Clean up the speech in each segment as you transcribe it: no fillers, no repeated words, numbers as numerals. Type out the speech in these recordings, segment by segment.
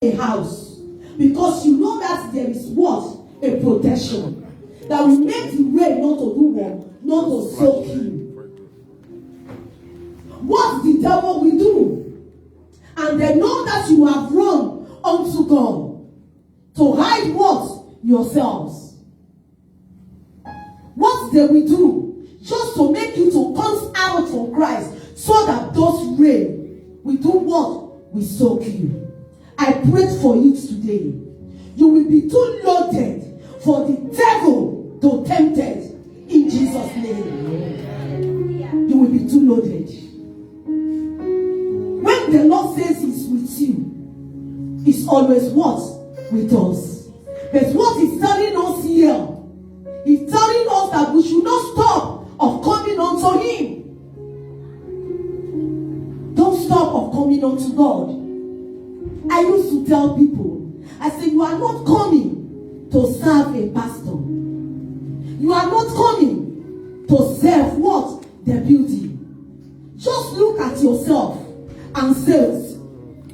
a house, because you know that there is what? A protection that will make the rain not to do what? Not to soak you. What the devil will do, and they know that you have run unto God to hide what? Yourselves. What they will do, just to make you to come out from Christ, so that those rain will do what? Will soak you. I pray for you today. You will be too loaded for the devil to tempt it in Jesus' name. You will be too loaded. When the Lord says He's with you, He's always what? With us. But what He's telling us here, He's telling us that we should not stop of coming unto Him. Don't stop of coming unto God. I used to tell people, I said, you are not coming to serve a pastor. You are not coming to serve what? The building. Just look at yourself and say,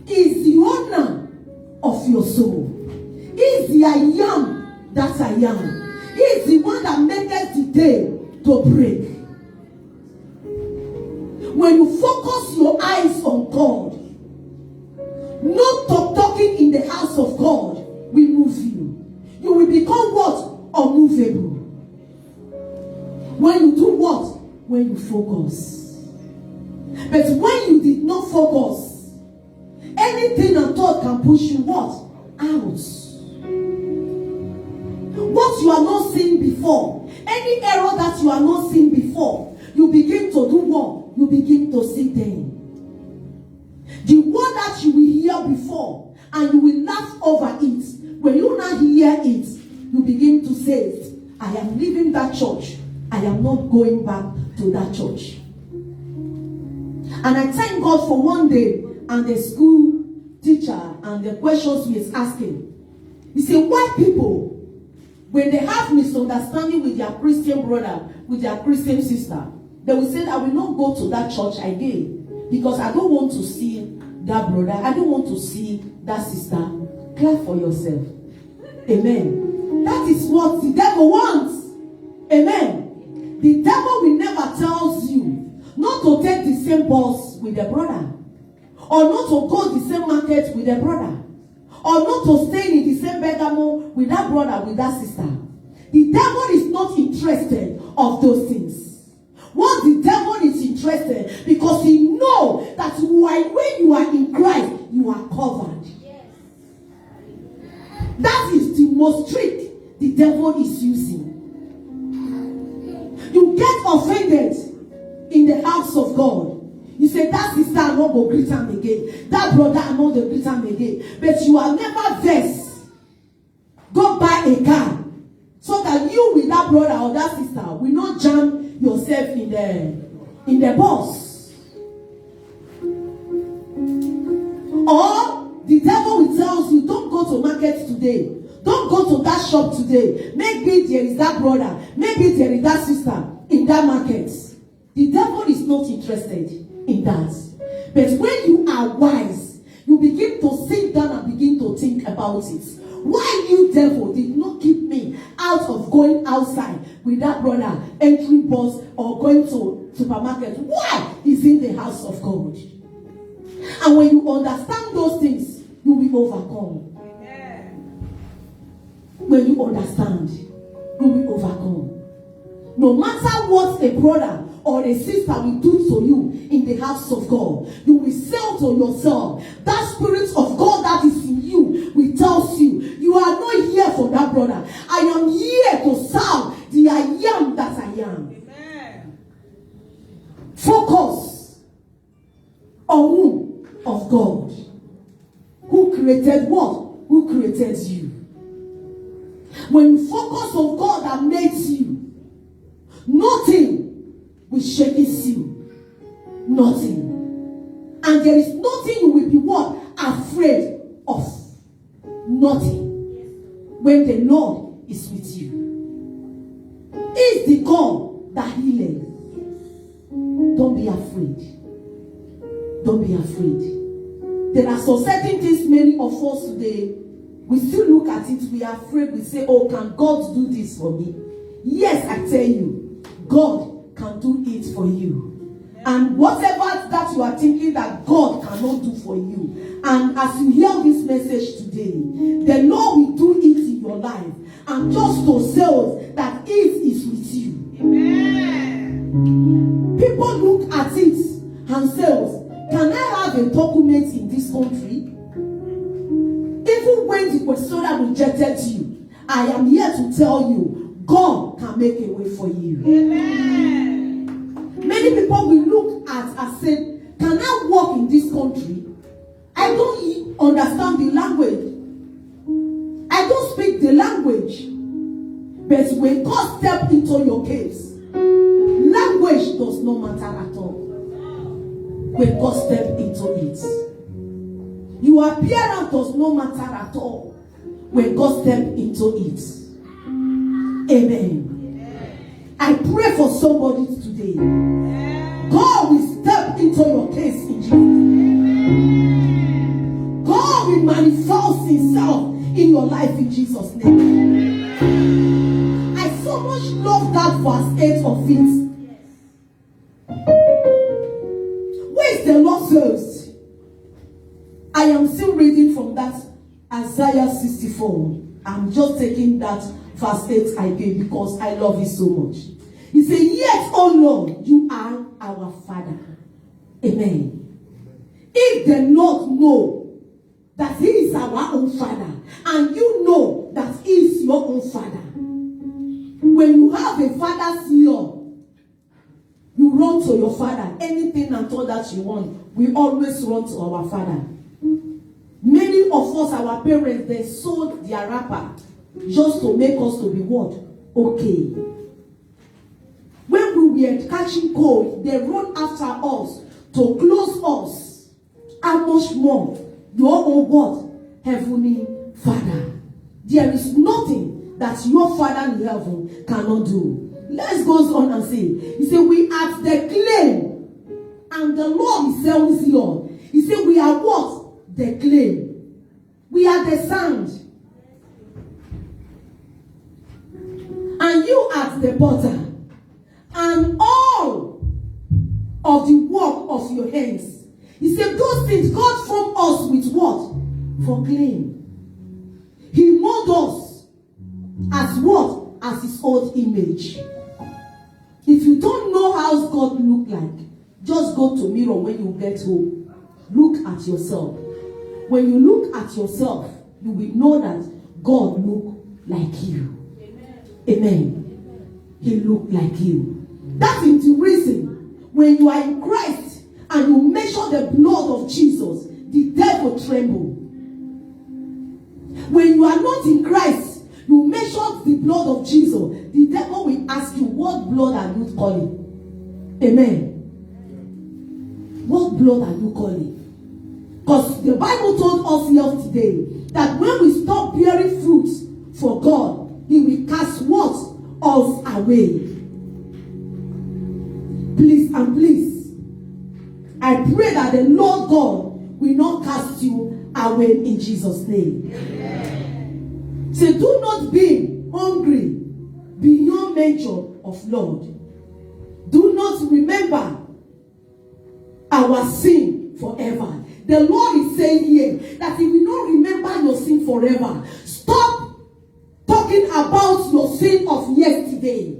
is the owner of your soul. Is the I am that I am. Is the one that maketh the day to break. When you focus your eyes on God, no talking in the house of God will move you. You will become what? Unmovable. When you do what? When you focus. But when you did not focus, anything and thought can push you what? Out. What you are not seeing before, any error that you are not seeing before, you begin to do what? You begin to see them. The word that you will hear before, and you will laugh over it. When you now hear it, you begin to say, I am leaving that church. I am not going back to that church. And I thank God for one day, and the school teacher, and the questions he is asking. He said, why people, when they have misunderstanding with their Christian brother, with their Christian sister, they will say, I will not go to that church again, because I don't want to see that brother. I don't want to see that sister. Clap for yourself. Amen. That is what the devil wants. Amen. The devil will never tell you not to take the same bus with the brother, or not to go the same market with the brother, or not to stay in the same bedroom with that brother, with that sister. The devil is not interested of those things. What the devil is interested, because he knows that when you are in Christ, you are covered. Yes. That is the most trick the devil is using. You get offended in the house of God. You say, that sister I not go greet him again. That brother I not go greet him again. But you are never vexed. Go buy a car, so that you with that brother or that sister will not jam yourself in the bus. Or the devil will tell you, don't go to market today. Don't go to that shop today. Maybe there is that brother. Maybe there is that sister in that market. The devil is not interested in that. But when you are wise, you begin to sit down and begin to think about it. Why you, devil, did not keep me out of going outside with that brother, entering bus or going to supermarket? Why is in the house of God? And when you understand those things, you will overcome. Amen. When you understand, you will overcome. No matter what a brother or a sister will do to you in the house of God, you will say to yourself, that spirit of God that is in you will tell you, you are not here for that brother. I am here to serve the I am that I am. Amen. Focus on who? Of God. Who created what? Who created you? When you focus on God that made you, nothing will shake you. Nothing. And there is nothing you will be what? Afraid of. Nothing. When the Lord is with you. He is the God that healeth. Don't be afraid. Don't be afraid. There are some certain things many of us today, we still look at it, we are afraid, we say, oh, can God do this for me? Yes, I tell you, God can do it for you. And whatever that you are thinking that God cannot do for you, and as you hear this message today, the Lord will do it in your life. And just to say that it is with you. Amen. People look at it and say, can I have a document in this country? Even when the questioner rejected you, I am here to tell you, God can make a way for you. Amen. Many people will look at and say, can I walk in this country? I don't understand the language. I don't speak the language. But when God steps into your case, language does not matter at all. When God steps into it, your appearance does not matter at all. When God steps into it. Amen. I pray for somebody today. God will step into your case in Jesus' name. God will manifest himself in your life in Jesus' name. I so much love that verse 8 of it. Where is the Lord says? I am still reading from that Isaiah 64. I'm just taking that verse 8 I gave because I love it so much. He said, yet, oh Lord, you are our Father. Amen. If the Lord know that he is our own Father, and you know that he is your own Father, when you have a father's love, you run to your Father. Anything and all that you want, we always run to our Father. Many of us, our parents, they sold their wrapper just to make us to be what? Okay. When we were catching cold, they run after us to close us. How much more your own what? Heavenly Father. There is nothing that your Father in heaven cannot do. Let's go on and say, he said, we are the claim, and the Lord is selling Zion. He said, we are what? The claim. We are the sand. And you are the potter. And all of the work of your hands. He said, those things God formed us with what? For claim. He molded us as what? As his own image. If you don't know how God look like, just go to mirror when you get home. Look at yourself. When you look at yourself, you will know that God look like you. Amen. He look like you. That is the reason when you are in Christ and you measure the blood of Jesus, the devil tremble. When you are not in Christ, you measure the blood of Jesus, the devil will ask you, what blood are you calling? Amen. What blood are you calling? Because the Bible told us here today that when we stop bearing fruits for God, he will cast what? Us away. Please and please, I pray that the Lord God will not cast you away in Jesus' name. Amen. So do not be hungry beyond measure of Lord. Do not remember our sin forever. The Lord is saying here that he will not remember your sin forever. Stop talking about your sin of yesterday.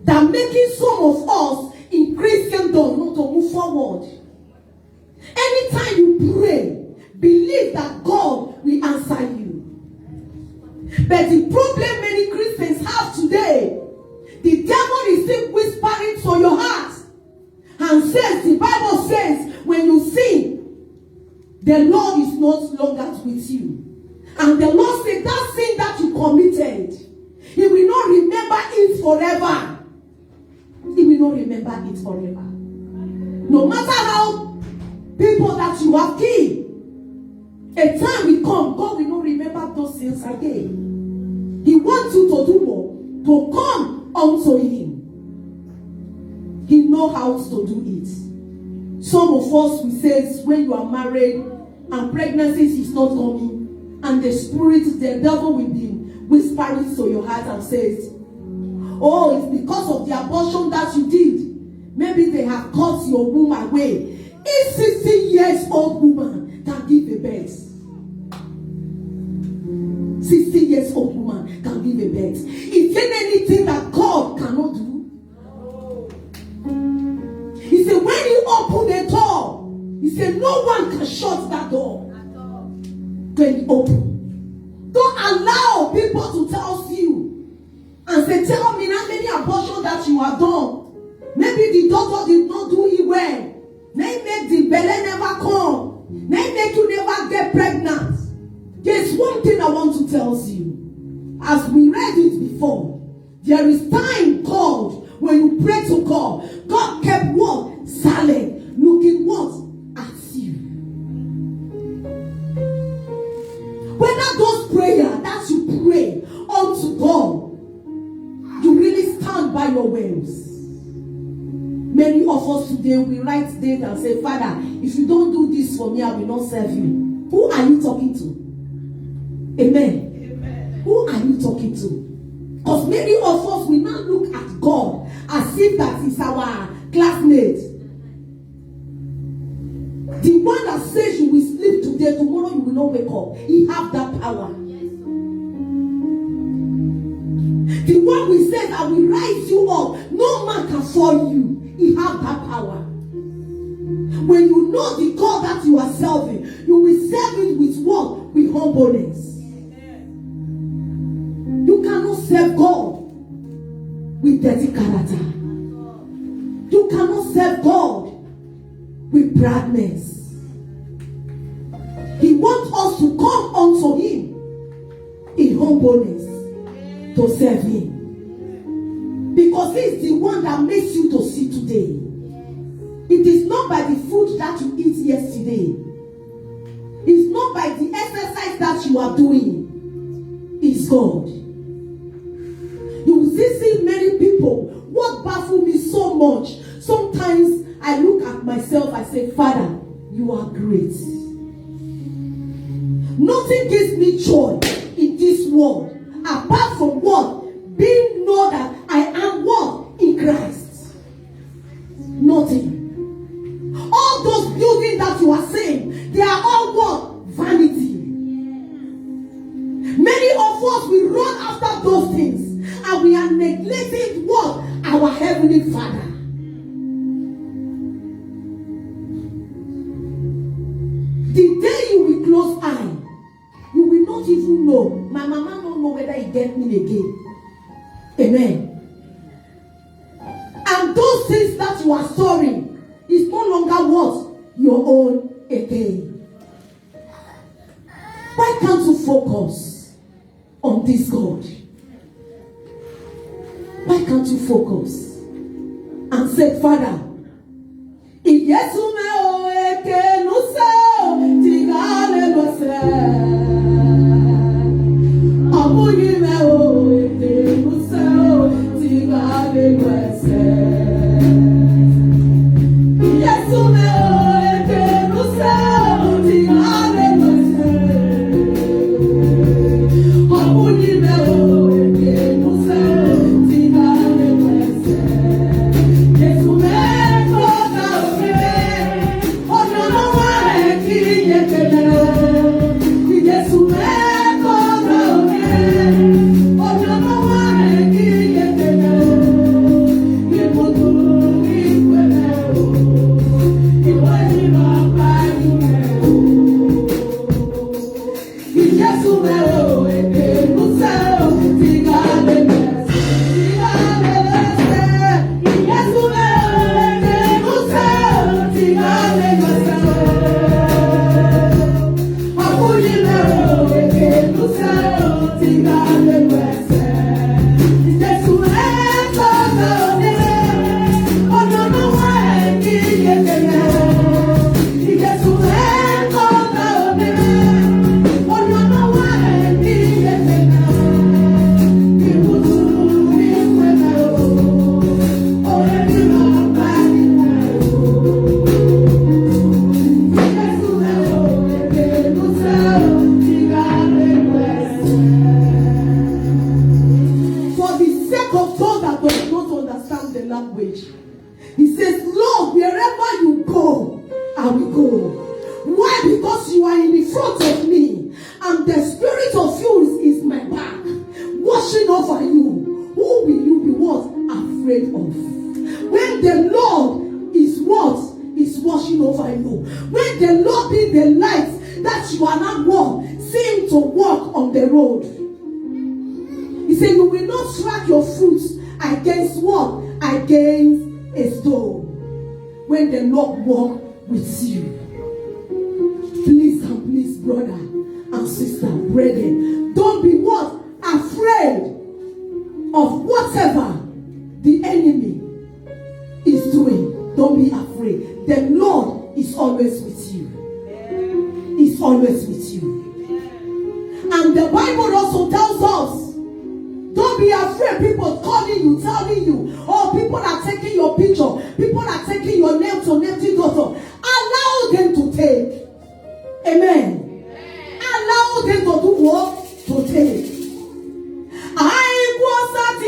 That making some of us in Christendom not to move forward. Anytime you pray, believe that God will answer you. But the problem many Christians have today, the devil is still whispering to your heart and says, the Bible says, when you sin, the Lord is not longer with you. And the Lord said, that sin that you committed, he will not remember it forever. He will not remember it forever. No matter how people that you have killed, a time will come, God will not remember those sins again. He wants you to do more, to come unto him. He knows how to do it. Some of us, we say, when you are married and pregnancy is not coming, and the devil will be whispering to your heart and says, oh, it's because of the abortion that you did. Maybe they have cut your womb away. A 60-year-old woman can give a birth. 60-year-old woman can give a birth. Is there anything that God cannot do? He said, when he opened the door, he said, no one can shut that door. When he opened. Don't allow people to tell you and say, tell me how many abortions that you have done. Maybe the doctor did not do it well. They make the belly never come. They make you never get pregnant. There's one thing I want to tell you. As we read it before, there is time called when you pray to God. God kept what? Silent. Looking what? At you. Whether those prayers that you pray unto God, you really stand by your words. Many of us today, we write date and say, Father, if you don't do this for me, I will not serve you. Who are you talking to? Amen. Amen. Who are you talking to? Because many of us will not look at God as if that is our classmate. The one that says you will sleep today, tomorrow you will not wake up. He has that power. The one who says, I will rise you up. No man can fall you. He has that power. When you know the God that you are serving, you will serve it with what? With humbleness. You cannot serve God with dirty character. You cannot serve God with bradness. He wants us to come unto him in humbleness to serve him. Because he's the one that makes you to see today. It is not by the food that you eat yesterday. It's not by the exercise that you are doing. It's God. You will see many people. What baffles me so much, sometimes I look at myself, I say, Father, you are great. Nothing gives me joy in this world apart from what? Being know that I am what? In Christ. Nothing. All those buildings that you are saying, they are all what? Vanity. Many of us, we run after those things and we are neglecting what? Our Heavenly Father. The day you will close eye, you will not even know. My mama don't know whether he get me again. Amen. And those things that you are storing is no longer what? Your own again. Why can't you focus on this God? Why can't you focus and say, Father, if yes you may no say tigale no say amuyi me o no say tigale no say yes you may no say tigale no say amuyi me o no say tigale no say yes you may cannot walk, see him to walk on the road. He said, you will not strike your foot against what? Against a stone. When the Lord walk with you. Please and please, brother and sister, brethren, don't be what? Afraid of whatever the enemy is doing. Don't be afraid. The Lord is always with you. He's always with you. And the Bible also tells us, don't be afraid. People calling you, telling you, oh, people are taking your picture. People are taking your name to empty daughter. Allow them to take. Amen. Allow them to do what? To take. I was at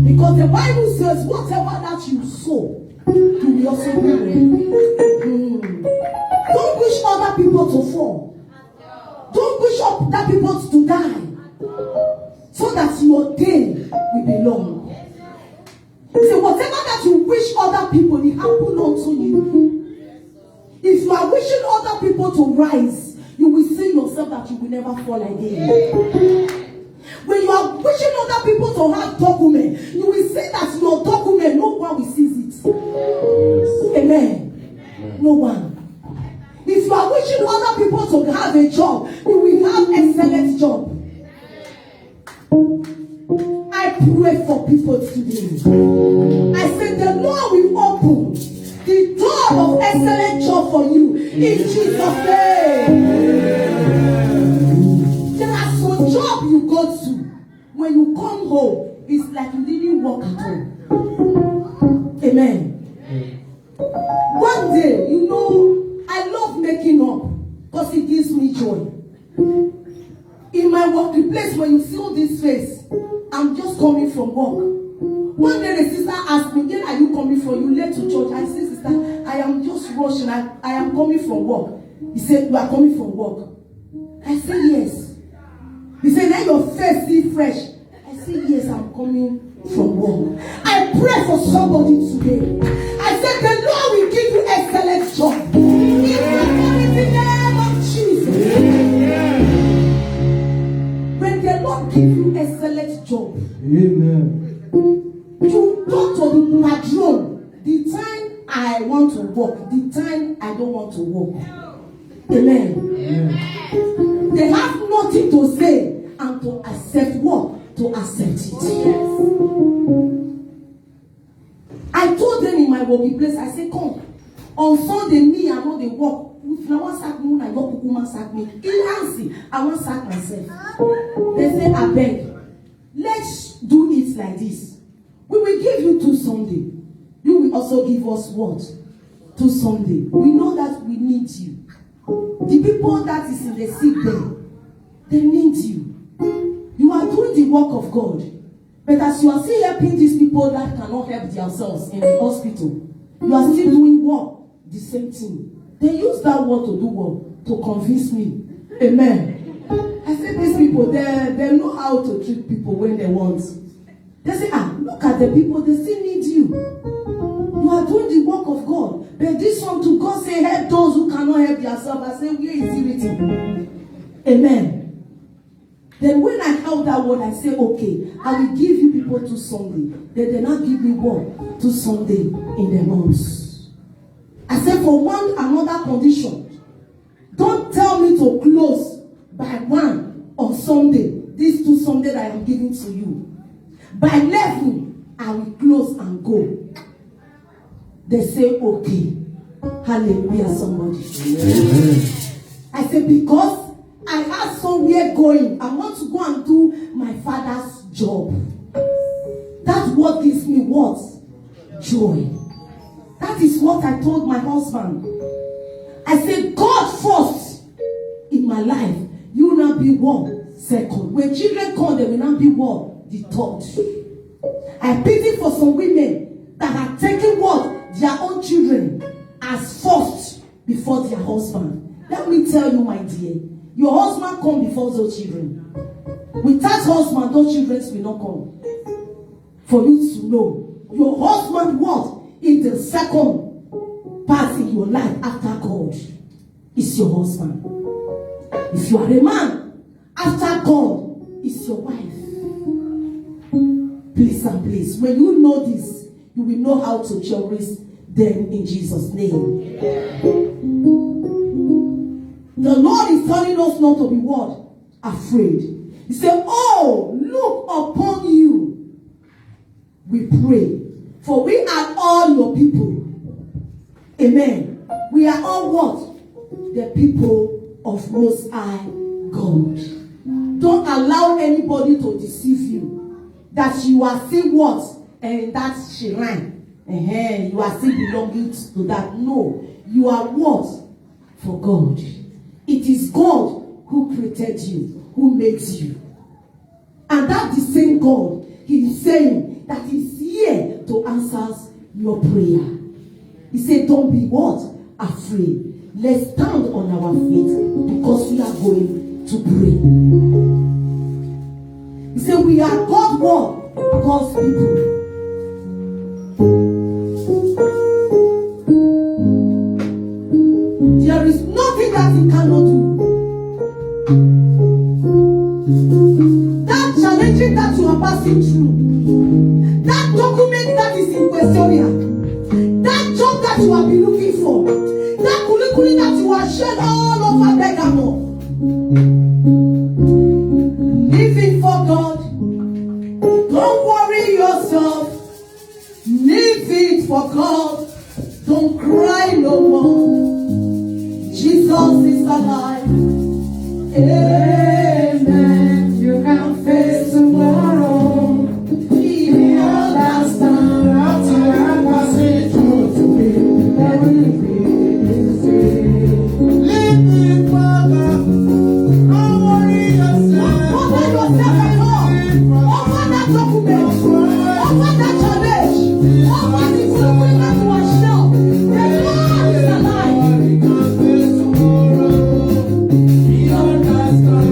because the Bible says whatever that you sow, you will also reap. Don't wish other people to fall. Don't wish other people to die, so that your day will be long. So whatever that you wish other people, it happen unto you. If you are wishing other people to rise, you will see yourself that you will never fall again. When you are wishing other people to have document, you will see that your document, no one will seize it. Amen. No one. If you are wishing other people to have a job, you will have excellent job. I pray for people today. I said the Lord will open the door of excellent job for you in Jesus' name. There are some job you go to. When you come home, it's like you didn't work at all. Amen. One day, you know, I love making up because it gives me joy. In my working place, when you see all this face, I'm just coming from work. One day the sister asked me, where are you coming from? You late to church. I said, sister, I am just rushing. I am coming from work. He said, you are coming from work. I said, yes. He said, let your face be fresh. I said, yes, I'm coming from work. I pray for somebody today. I said, the Lord will give you excellent job. In the mighty name of Jesus. When the Lord give you excellent job, amen, You talk to the patron the time I want to work, the time I don't want to work. Amen. Amen. They have nothing to say and to accept what? To accept it. Yes. I told them in my working place, I said, come. On Sunday, me, I know they work. If I want to sack me, I go Kukuma sack me. I want to sack myself. They say, I beg. Let's do it like this. We will give you 2 Sunday. You will also give us what? 2 Sunday. We know that we need you. The people that is in the sick bed, they need you. You are doing the work of God. But as you are still helping these people that cannot help themselves in the hospital, you are still doing what? The same thing. They use that word to do what? To convince me. Amen. I said these people, they know how to treat people when they want. They say, look at the people, they still need you. You are doing the work of God. But this one to God say, help those who cannot help themselves. I say, where is it written? Amen. Then when I held that word, I say, okay, I will give you people 2 Sunday. Then they not give me what? 2 Sunday in the months. I said, for one another condition, don't tell me to close by 1 on Sunday. These 2 Sundays I am giving to you. By 11, I will close and go. They say, okay. Hallelujah, somebody. Amen. I said, because I have somewhere going. I want to go and do my father's job. That's what gives me what? Joy. That is what I told my husband. I said, God first in my life. You will not be one second. When children come, they will not be one the third. I pity for some women that are taking what? Their own children as first before their husband. Let me tell you, my dear, your husband come before those children. Without husband, those children will not come. For you to know, your husband what? In the second part in your life after God is your husband. If you are a man, after God is your wife. Please and please, when you know this, you will know how to cherish them in Jesus' name. The Lord is telling us not to be what? Afraid. He said, oh, look upon you. We pray. For we are all your people. Amen. We are all what? The people of Most High God. Don't allow anybody to deceive you. That you are still what? And that's shrine. You are still belonging to that. No. You are what? For God. It is God who created you, who makes you. And that's the same God. He is saying that He's here to answer your prayer. He said, don't be what? Afraid. Let's stand on our feet because we are going to pray. He said, we are God's what? God's people. There is nothing that He cannot do. That challenging that you are passing through, that document that is in Questoria, that job that you have been looking for, that kulikuli that you are shared all over Bergamo, living for God. Don't worry yourself. Live it for God. Don't cry no more. Jesus is alive. Amen. You can face tomorrow. He will understand how to help us through to be. Live it for God. Don't worry yourself. Don't worry yourself at all. Over that document. Over that challenge. Over the suffering that you are shown. The Lord is alive. He understands.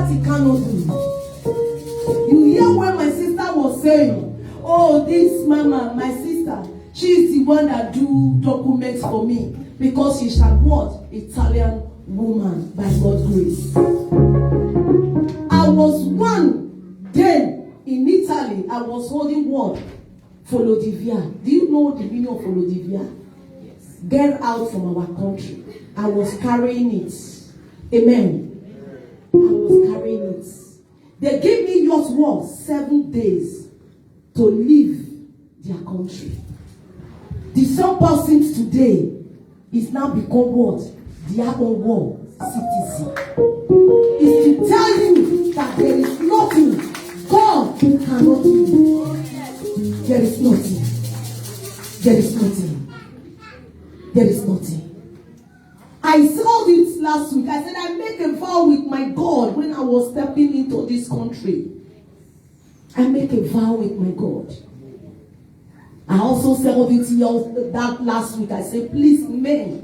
that he cannot do. You hear when my sister was saying, oh, this mama, my sister, she is the one that do documents for me because she's a what? Italian woman by God's grace. I was one then in Italy. I was holding what? Follow di via. Do you know the meaning of follow di via? Yes. Get out from our country. I was carrying it. Amen. I was carrying it. They gave me just what? 7 days to leave their country. The same person today is now become what? Their own world citizen. Is to tell you that there is nothing God cannot do. There is nothing. There is nothing. There is nothing. I saw this last week. I said I made a vow with my God when I was stepping into this country. I make a vow with my God. I also said that last week. I said, please, men,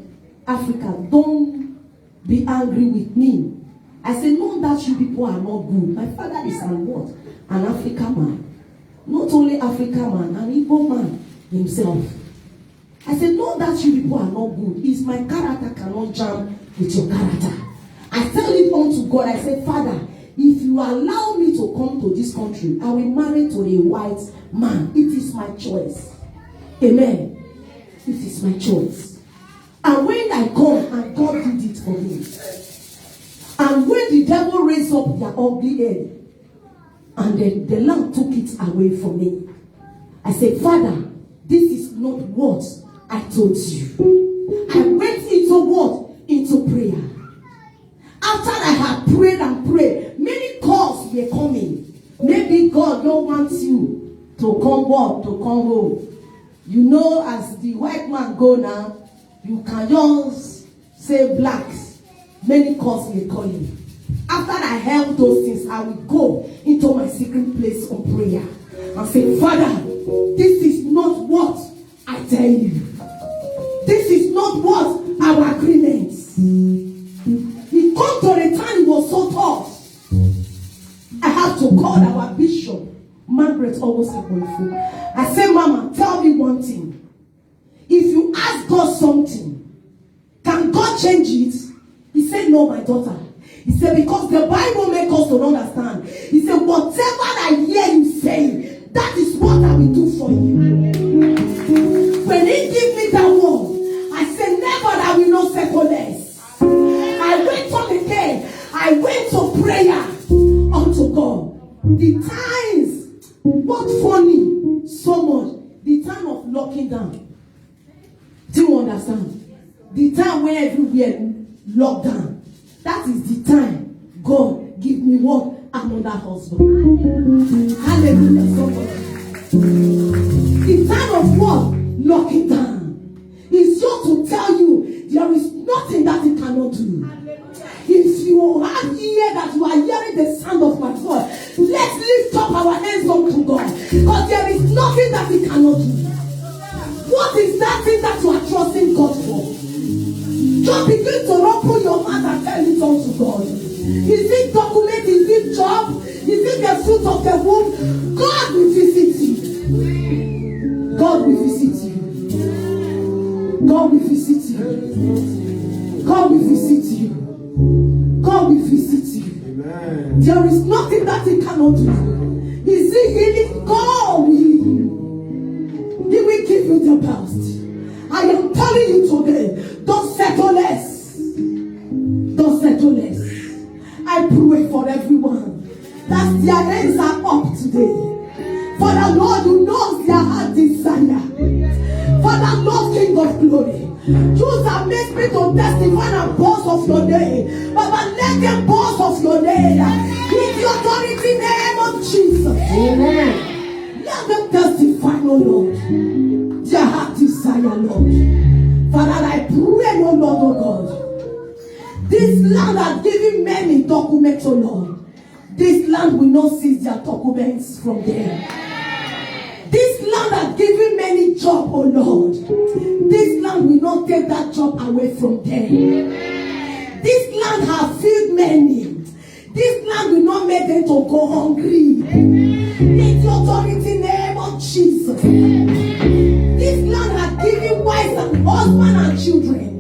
Africa, don't be angry with me. I said, no, that you people are not good. My father is an what? An African man. Not only African man, an Igbo man himself. I said, no, that you people are not good. It's my character cannot jam with your character. I tell it unto God. I said, Father, if you allow me to come to this country, I will marry to a white man. It is my choice. Amen. It is my choice. And when I come, and God did it for me. And when the devil raised up their ugly head, and then the Lord took it away from me, I said, Father, this is not what I told you. I went into what? Into prayer. After I had prayed and prayed, many calls were coming. Maybe God don't want you to come what? To come home. You know, as the white man go now, you can just say blacks. Many calls may call you. After I held those things, I will go into my secret place of prayer and say, Father, this is not what I tell you. This is not what our agreements. He come to the time he was so tough. I have to call our bishop, Margaret Owosekoifo. I said, Mama, tell me one thing. If you ask God something, can God change it? He said, no, my daughter. He said, because the Bible makes us to understand. He said, whatever I hear you say, that is what I will do for you. When he gave me that word, I said, never I will not second less. I went on again. I went to prayer unto God. The times, what funny so much, the time of locking down. Do you understand? The time where everywhere locked down. That is the time God give me what? Another husband. Hallelujah. The time of what? Locking down. Is just to tell you there is nothing that he cannot do. If you have ear that you are hearing the sound of my voice, let's lift up our hands unto God. Because there is nothing that he cannot do. What is that thing that you are trusting God for? Just begin to open your mouth and tell it unto God. Is it document? Is it job? Is it the fruit of the womb? God will visit you. God will visit you. God will visit you. God will visit you. God will visit you. Amen. There is nothing that he cannot do. Is he healing? God will heal you. He will give you the best. I am telling you today, don't settle less. Don't settle less. I pray for everyone that their hands are up today. For the Lord who knows their heart desire. For the Lord King of glory. Choose and make me to testify and boast of your name. Baba, let them boast of your name. In the authority name of Jesus. Amen. Let them testify, oh Lord. Their heart desire, Lord. Father, I pray, oh Lord, oh God. This land has given many documents, oh Lord. This land will not seize their documents from them. This land has given many jobs, oh Lord. This land will not take that job away from them. This land has filled many. This land will not make them to go hungry. In the authority name of Jesus. This land has given wives and husbands and children.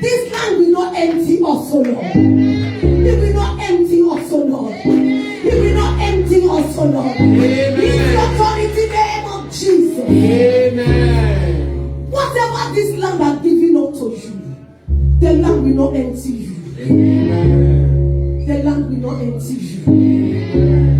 This land will not empty us, O Lord. It will not empty us, O Lord. It will not empty us, O Lord. In the authority name of Jesus. Amen. Whatever this land has given unto you, the land will not empty you. Amen. The land will not empty you.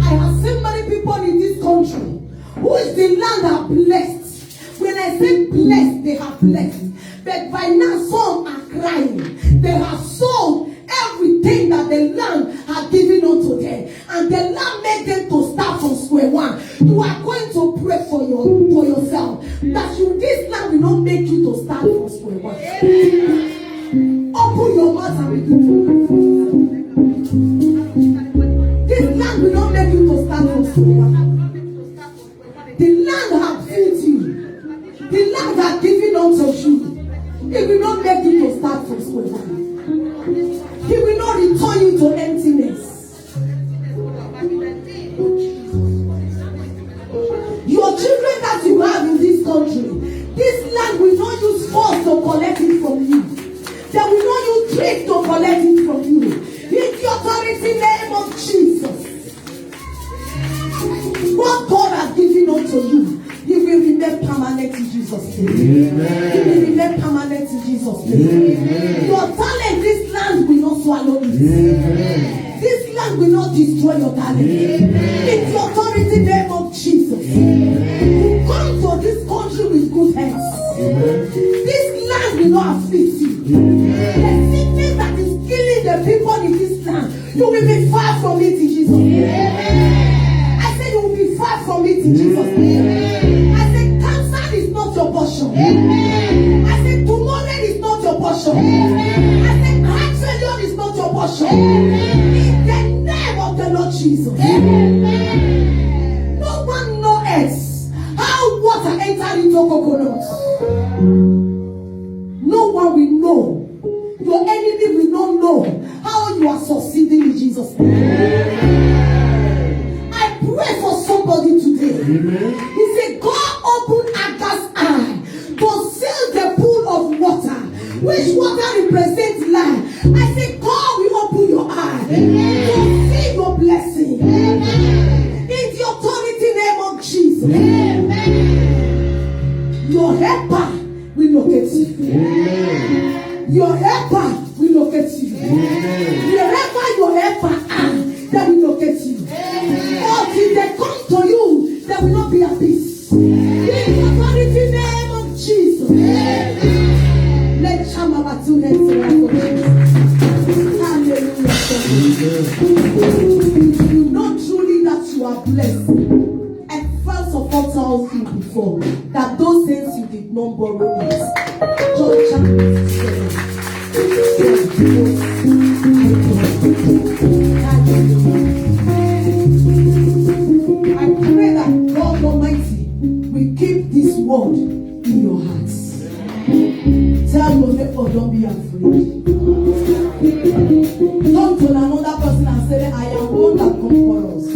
I have seen many people in this country who is the land are blessed. When I say blessed, they are blessed. But by now some are crying. They have sold everything that the land has given unto them. And the land made them to start from square one. You are going to pray for yourself. That this land will not make you to start from square one. Open your mouth and begin to pray. This land will not make you to start from square one. The land has filled you. The land has given unto you. It will not make you to start from square one. He will not return you to emptiness. Your children that you have in this country, this land will not use force to collect it from you. They will not use trick to collect it from you. In the authority name of Jesus. What God has given unto you, He will remain permanent in Jesus' name. Amen. He will remain permanent in Jesus' name. Amen. Your talent, this land will not swallow it. Amen. This land will not destroy your talent. In the authority name of Jesus. You come to this country with good health. This land will not afflict you. The sickness that is killing the people in this land, you will be far from it in Jesus' name. I said you will be far from it in Jesus' name. I said cancer is not your portion. I said tomorrow is not your portion. I said heart failure is not your portion. In the name of the Lord Jesus. No one knows how water entered into coconuts. No one will know. Your enemy will not know how you are succeeding in Jesus' name. I pray for somebody today. He said, God opened Agar's eye to seal the pool of water, which water represents life. I said, God will open your eye to see your blessing. In the authority name of Jesus. Your helper will locate you. Your helper will locate you. Wherever your helper are, they will locate you. Or if they come to you, they will not be at peace. In the authority name of Jesus. Let Shama Batu Hallelujah. If you know truly that you are blessed, and first of all tells you before that those things you did not borrow is John chapter 7. I pray that God Almighty will keep this word in your hearts. Tell your neighbor, don't be afraid. Turn to another person and say, I am one that conquers.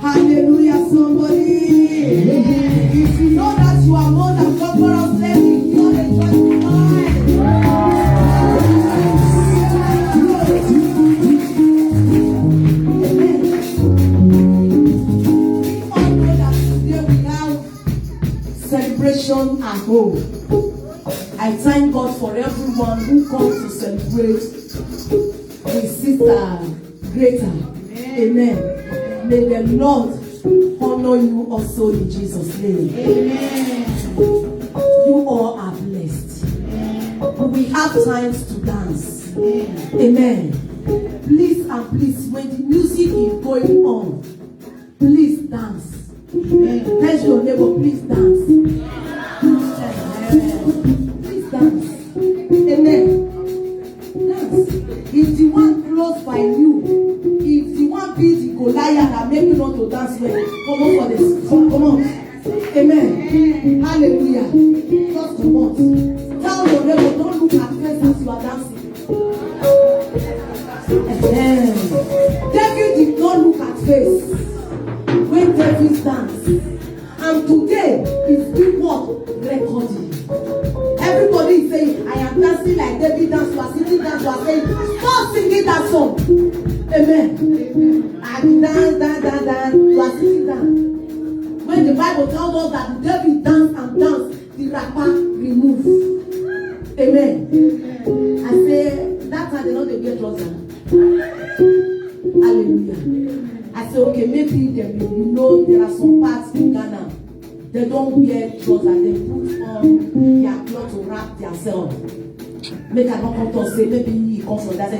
Hallelujah, somebody. If you know that you are more than conquerors, let me hear a joyful noise. Celebration at home. I thank God for everyone who comes to celebrate with Sister Greta. Amen. May the Lord honor you also in Jesus' name. Amen. You all are blessed. We have times to dance. Amen. Please and please, when the music is going on, please dance. Tell your neighbor, please dance. Please dance. Amen. Dance. If the one close by you, if the one be the Goliath that make you not to dance well, come on for this. Come on. Amen. Hallelujah. Just come on. Tell your neighbor, don't look at friends as you are dancing. David did not look at face when David danced. And today is being what? Recording. Everybody is saying, I am dancing like David danced. You are singing dance. You are saying, stop singing that song. Amen. I will dance. You are singing dance. When the Bible tells us that David danced and danced, the rapper removed. Amen. I say, that time they know they wear trousers. Hallelujah. I say, okay, maybe there are some parts in Ghana. They don't wear trousers. They put on their clothes to wrap themselves. Make I not come to say maybe he comes from that.